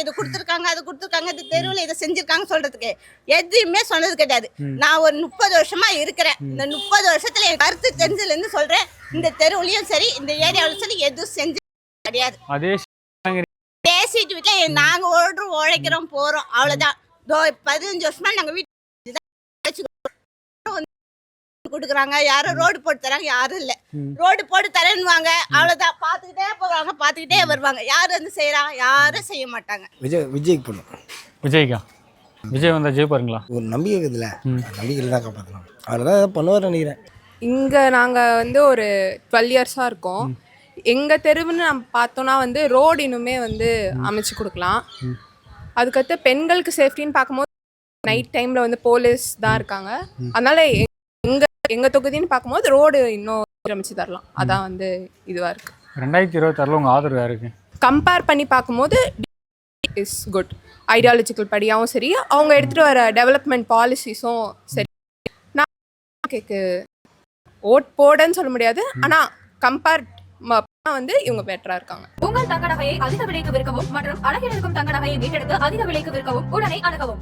இது கொடுத்துருக்காங்க அது கொடுத்துருக்காங்க இந்த தெருவில் இதை செஞ்சிருக்காங்க சொல்றதுக்கு எதுவுமே சொன்னது கிடையாது. நான் ஒரு 30 வருஷமா இருக்கிறேன். இந்த 30 வருஷத்துல என் கருத்து தெரிஞ்சதுல இருந்து சொல்றேன், இந்த தெருவுலயும் சரி இந்த ஏரியாவிலும் சரி எதுவும் செஞ்சு கிடையாது. பேசிட்டு வீட்டுல நாங்க ஓடுறோம் உழைக்கிறோம் போறோம் அவ்வளவுதான். 15 வருஷமா நாங்க வீட்டு கொடுக்குறாங்க. யாரும் ரோடு போட்டு தராங்க யாரும் இல்ல. ரோடு போட்டு தரேன்னுவாங்க அவ்வளவுதான். பாத்துக்கிட்டே போவாங்க பாத்துக்கிட்டே வருவாங்க. யாரு வந்து செய்யறாங்க? யாரும் செய்ய மாட்டாங்க. விஜய்க்கு பண்ணும். விஜய்க்கா? விஜய் வந்தா ஜெயிப்பாருங்களா? ஒரு நம்பிக்கை இருக்குதுல்ல, நம்பிக்கையில் தான் காப்பாற்றணும். அவர் தான் பண்ணுவார் நினைக்கிறேன். இங்கே நாங்கள் வந்து ஒரு 12 இயர்ஸாக இருக்கோம். எங்கள் தெருவுன்னு நம்ம பார்த்தோன்னா வந்து ரோடு இன்னுமே வந்து அமைச்சு கொடுக்கலாம். அதுக்கடுத்து பெண்களுக்கு சேஃப்டின்னு பார்க்கும்போது நைட் டைமில் வந்து போலீஸ் தான் இருக்காங்க. அதனால் எங்கள் தொகுதின்னு பார்க்கும்போது ரோடு இன்னும் அமைச்சு தரலாம். அதான் வந்து இதுவாக இருக்குது. 2026 உங்கள் ஆதரவு யாருக்கு? கம்பேர் பண்ணி பார்க்கும்போது இஸ் குட். ஐடியாலஜிக்கல் படியாகவும் சரி, அவங்க எடுத்துகிட்டு வர டெவலப்மெண்ட் பாலிசிஸும் சரி. நான் கேக்கு ஓட் போடன்னு சொல்ல முடியாது, ஆனால் கம்பேர் வந்து இவங்க பெட்டரா இருக்காங்க. உங்கள் தங்க நகையை அதிக விலைக்கு விற்கவும் மற்றும் அழகில் இருக்கும் தங்க நகையை மீட்டெடுத்து அதிக விலைக்கு விற்கவும் உடனே அணுகவும்.